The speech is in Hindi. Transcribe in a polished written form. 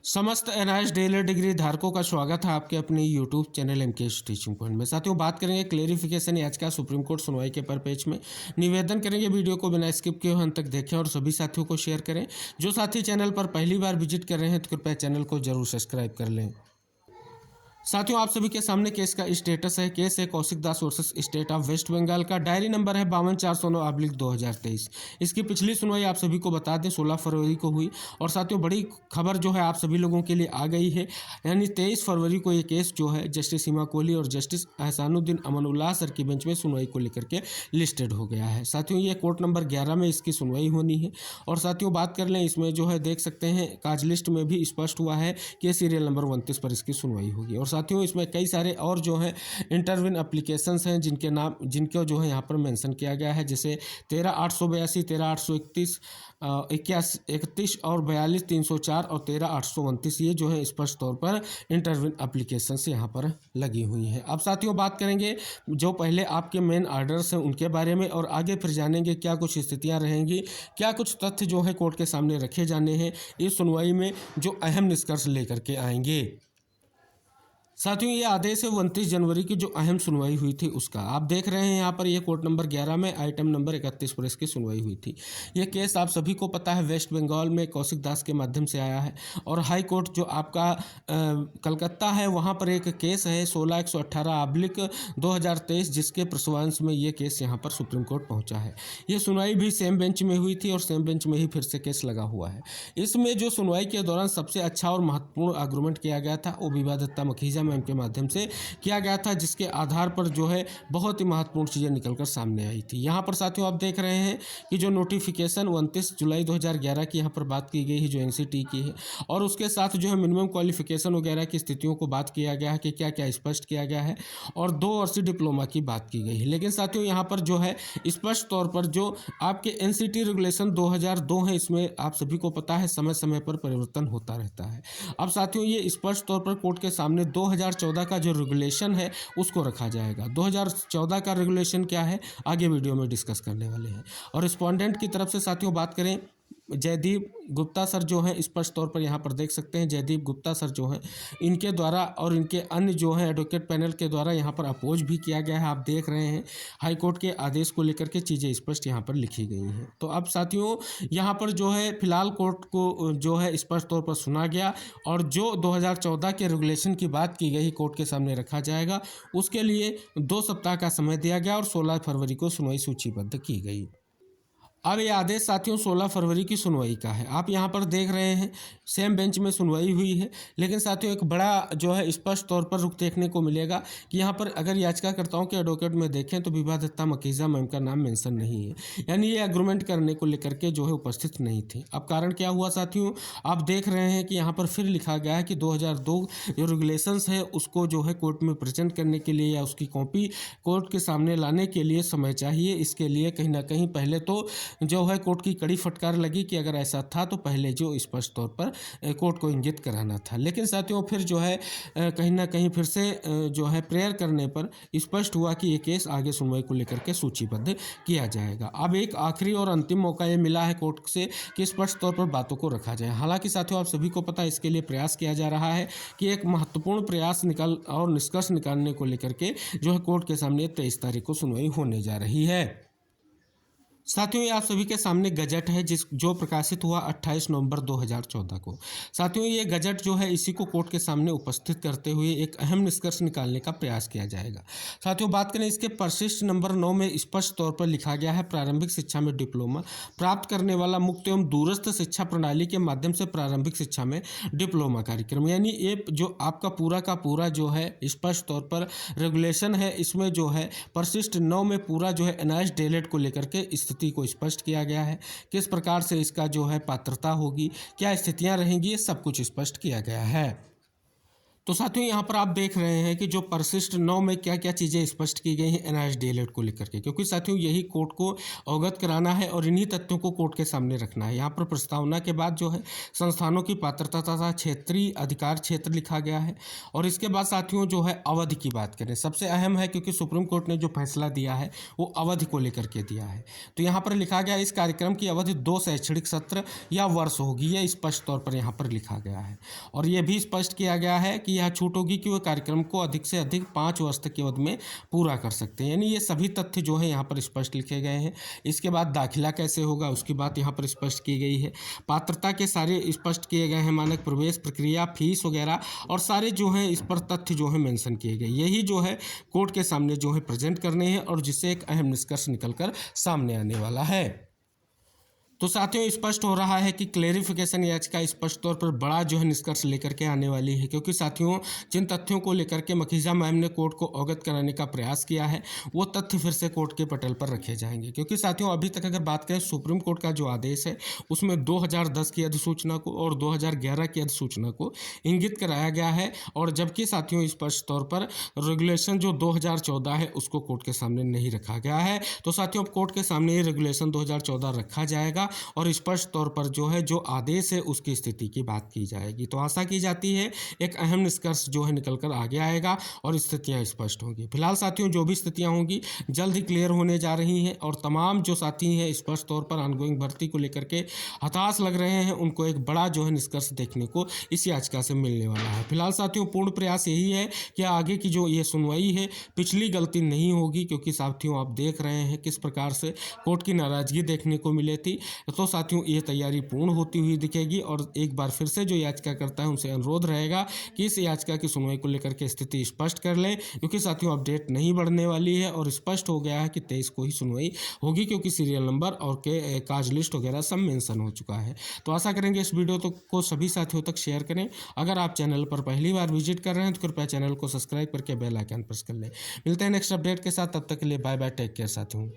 समस्त एनआईएस डीएलएड डिग्री धारकों का स्वागत है आपके अपने YouTube channel MKS teaching point में। साथियों, बात करेंगे क्लेरिफिकेशन याचिका सुप्रीम कोर्ट सुनवाई के पर पेज में। निवेदन करेंगे वीडियो को बिना स्किप किए अंत तक देखें और सभी साथियों को शेयर करें। जो साथी चैनल पर पहली बार विजिट कर रहे हैं तो कृपया चैनल को जरूर सब्सक्राइब कर लें। साथियों, आप सभी के सामने केस का स्टेटस है। केस है Kaushik Das versus state of West Bengal का। डायरी नंबर है 52,409/2023। इसकी पिछली सुनवाई आप सभी को बता दें 16 फरवरी को हुई। और साथियों, बड़ी खबर जो है आप सभी लोगों के लिए आ गई है, यानी 23 फरवरी को ये केस जो है जस्टिस सीमा कोहली और जस्टिस एहसानुद्दीन अमनुल्लाह सर की बेंच में सुनवाई को लेकर के लिस्टेड हो गया है। साथियों, ये कोर्ट नंबर 11 में इसकी सुनवाई होनी है। और साथियों, बात कर लें इसमें जो है देख सकते हैं काज लिस्ट में भी स्पष्ट हुआ है कि सीरियल नंबर 29 पर इसकी सुनवाई होगी। और साथियों, इसमें कई सारे और जो है इंटरविन एप्लीकेशंस हैं जिनको जो है यहाँ पर मेंशन किया गया है, जैसे 13,882, 13,831, 31 और 42,304 और 13,829 ये जो है स्पष्ट तौर पर इंटरविन एप्लीकेशंस यहाँ पर लगी हुई हैं। अब साथियों, बात करेंगे जो पहले आपके मेन ऑर्डर्स हैं उनके बारे में, और आगे फिर जानेंगे क्या कुछ स्थितियाँ रहेंगी, क्या कुछ तथ्य जो है कोर्ट के सामने रखे जाने हैं इस सुनवाई में, जो अहम निष्कर्ष लेकर के आएंगे। साथियों, ये आदेश है 29 जनवरी की जो अहम सुनवाई हुई थी उसका। आप देख रहे हैं यहाँ पर ये कोर्ट नंबर 11 में आइटम नंबर 31 पर इसकी सुनवाई हुई थी। ये केस आप सभी को पता है वेस्ट बंगाल में कौशिक दास के माध्यम से आया है। और हाई कोर्ट जो आपका कलकत्ता है वहाँ पर एक केस है 16/118/2023, जिसके प्रसवांश में ये केस यहाँ पर सुप्रीम कोर्ट पहुँचा है। ये सुनवाई भी सेम बेंच में हुई थी और सेम बेंच में ही फिर से केस लगा हुआ है। इसमें जो सुनवाई के दौरान सबसे अच्छा और महत्वपूर्ण आर्गूमेंट किया गया था वो विवादिता मखीजा मैम के माध्यम से किया गया था, जिसके आधार पर जो है बहुत ही महत्वपूर्ण चीज़ें निकलकर सामने आई थी। यहाँ पर साथियों आप देख रहे हैं कि जो नोटिफिकेशन 29 जुलाई 2011 की यहाँ पर बात की गई है जो एनसीटी की है, और उसके साथ जो है मिनिमम क्वालिफिकेशन वगैरह की स्थितियों को बात किया गया है कि क्या क्या स्पष्ट किया गया है, और 2 वर्षीय डिप्लोमा की बात की गई है। लेकिन साथियों, यहाँ पर जो है स्पष्ट तौर पर जो आपके एनसीटी रेगुलेशन 2002 है, इसमें आप सभी को पता है समय समय पर परिवर्तन होता रहता है। अब साथियों, ये स्पष्ट तौर पर कोर्ट के सामने 2014 का जो रेगुलेशन है उसको रखा जाएगा। 2014 का रेगुलेशन क्या है आगे वीडियो में डिस्कस करने वाले हैं। और रिस्पोंडेंट की तरफ से साथियों बात करें, जयदीप गुप्ता सर जो हैं स्पष्ट तौर पर यहाँ पर देख सकते हैं, जयदीप गुप्ता सर जो हैं इनके द्वारा और इनके अन्य जो है एडवोकेट पैनल के द्वारा यहाँ पर अपोज भी किया गया है। आप देख रहे हैं हाई कोर्ट के आदेश को लेकर के चीज़ें स्पष्ट यहाँ पर लिखी गई हैं। तो अब साथियों, यहाँ पर जो है फिलहाल कोर्ट को जो है स्पष्ट तौर पर सुना गया, और जो 2014 के रेगुलेशन की बात की गई कोर्ट के सामने रखा जाएगा, उसके लिए 2 सप्ताह का समय दिया गया और 16 फरवरी को सुनवाई सूचीबद्ध की गई। अब ये आदेश साथियों 16 फरवरी की सुनवाई का है। आप यहाँ पर देख रहे हैं सेम बेंच में सुनवाई हुई है, लेकिन साथियों एक बड़ा जो है स्पष्ट तौर पर रुख देखने को मिलेगा कि यहाँ पर अगर याचिकाकर्ताओं के एडवोकेट में देखें तो विवादिता मखीजा मैम का नाम मेंशन नहीं है, यानी ये एग्रीमेंट करने को लेकर के जो है उपस्थित नहीं थी। अब कारण क्या हुआ साथियों, आप देख रहे हैं कि यहाँ पर फिर लिखा गया है कि 2002 जो रेगुलेशंस है उसको जो है कोर्ट में प्रेजेंट करने के लिए या उसकी कॉपी कोर्ट के सामने लाने के लिए समय चाहिए। इसके लिए कहीं ना कहीं पहले तो जो है कोर्ट की कड़ी फटकार लगी कि अगर ऐसा था तो पहले जो स्पष्ट तौर पर कोर्ट को इंगित कराना था। लेकिन साथियों फिर जो है कहीं ना कहीं फिर से जो है प्रेयर करने पर स्पष्ट हुआ कि ये केस आगे सुनवाई को लेकर के सूचीबद्ध किया जाएगा। अब एक आखिरी और अंतिम मौका ये मिला है कोर्ट से कि स्पष्ट तौर पर बातों को रखा जाए। हालांकि साथियों आप सभी को पता है इसके लिए प्रयास किया जा रहा है कि एक महत्वपूर्ण प्रयास और निष्कर्ष निकालने को लेकर के जो है कोर्ट के सामने 23 तारीख को सुनवाई होने जा रही है। साथियों, ये आप सभी के सामने गजट है जो प्रकाशित हुआ 28 नवंबर 2014 को। साथियों, ये गजट जो है इसी को कोर्ट के सामने उपस्थित करते हुए एक अहम निष्कर्ष निकालने का प्रयास किया जाएगा। साथियों, बात करें इसके परिशिष्ट नंबर 9 में स्पष्ट तौर पर लिखा गया है प्रारंभिक शिक्षा में डिप्लोमा प्राप्त करने वाला मुक्त एवं दूरस्थ शिक्षा प्रणाली के माध्यम से प्रारंभिक शिक्षा में डिप्लोमा कार्यक्रम, यानी ये जो आपका पूरा का पूरा जो है स्पष्ट तौर पर रेगुलेशन है, इसमें जो है परिशिष्ट 9 में पूरा जो है एनआईएस डीएलएड को लेकर के को स्पष्ट किया गया है। किस प्रकार से इसका जो है पात्रता होगी, क्या स्थितियां रहेंगी, ये सब कुछ स्पष्ट किया गया है। तो साथियों यहाँ पर आप देख रहे हैं कि जो परिशिष्ट 9 में क्या क्या चीज़ें स्पष्ट की गई हैं एनआरएच को लेकर के, क्योंकि साथियों यही कोर्ट को अवगत कराना है और इन्हीं तथ्यों को कोर्ट के सामने रखना है। यहाँ पर प्रस्तावना के बाद जो है संस्थानों की पात्रता तथा क्षेत्रीय अधिकार क्षेत्र लिखा गया है। और इसके बाद साथियों जो है अवधि की बात करें, सबसे अहम है क्योंकि सुप्रीम कोर्ट ने जो फैसला दिया है वो अवधि को लेकर के दिया है। तो यहाँ पर लिखा गया इस कार्यक्रम की अवधि 2 शैक्षणिक सत्र या वर्ष होगी, यह स्पष्ट तौर पर यहाँ पर लिखा गया है। और यह भी स्पष्ट किया गया है कि यह छूट होगी कि वह कार्यक्रम को अधिक से अधिक 5 वर्ष तक की अवधि में पूरा कर सकते हैं। यानी ये सभी तथ्य जो है यहाँ पर स्पष्ट लिखे गए हैं। इसके बाद दाखिला कैसे होगा उसकी बात यहाँ पर स्पष्ट की गई है। पात्रता के सारे स्पष्ट किए गए हैं, मानक प्रवेश प्रक्रिया, फीस वगैरह और सारे जो हैं इस पर तथ्य जो है मेंशन किए गए। यही जो है कोर्ट के सामने जो है प्रेजेंट करने हैं और जिससे एक अहम निष्कर्ष निकलकर सामने आने वाला है। तो साथियों स्पष्ट हो रहा है कि क्लेरिफिकेशन याचिका स्पष्ट तौर पर बड़ा जो है निष्कर्ष लेकर के आने वाली है, क्योंकि साथियों जिन तथ्यों को लेकर के मखीजा मैम ने कोर्ट को अवगत कराने का प्रयास किया है वो तथ्य फिर से कोर्ट के पटल पर रखे जाएंगे। क्योंकि साथियों अभी तक अगर बात करें सुप्रीम कोर्ट का जो आदेश है उसमें 2010 की अधिसूचना को और 2011 की अधिसूचना को इंगित कराया गया है, और जबकि साथियों स्पष्ट तौर पर रेगुलेशन जो 2014 है उसको कोर्ट के सामने नहीं रखा गया है। तो साथियों कोर्ट के सामने ये रेगुलेशन 2014 रखा जाएगा और स्पष्ट तौर पर जो है जो आदेश है उसकी स्थिति की बात की जाएगी। तो आशा की जाती है एक अहम निष्कर्ष जो है निकलकर आगे आएगा और स्थितियां स्पष्ट होंगी। फिलहाल साथियों जो भी स्थितियां होंगी जल्द ही क्लियर होने जा रही हैं, और तमाम जो साथी हैं स्पष्ट तौर पर ऑनगोइंग भर्ती को लेकर के हताश लग रहे हैं उनको एक बड़ा जो है निष्कर्ष देखने को इस याचिका से मिलने वाला है। फिलहाल साथियों पूर्ण प्रयास यही है कि आगे की जो ये सुनवाई है पिछली गलती नहीं होगी, क्योंकि साथियों आप देख रहे हैं किस प्रकार से कोर्ट की नाराजगी देखने को मिली थी। तो साथियों ये तैयारी पूर्ण होती हुई दिखेगी, और एक बार फिर से जो याचिका करता है उनसे अनुरोध रहेगा कि इस याचिका की सुनवाई को लेकर के स्थिति स्पष्ट कर लें, क्योंकि साथियों अपडेट नहीं बढ़ने वाली है और स्पष्ट हो गया है कि 23 को ही सुनवाई होगी, क्योंकि सीरियल नंबर और के काज लिस्ट वगैरह सब मेंशन हो चुका है। तो आशा करेंगे इस वीडियो को सभी साथियों तक शेयर करें। अगर आप चैनल पर पहली बार विजिट कर रहे हैं तो कृपया चैनल को सब्सक्राइब करके बेल आइकन प्रेस कर लें। मिलते हैं नेक्स्ट अपडेट के साथ, तब तक के लिए बाय बाय, टेक केयर साथियों।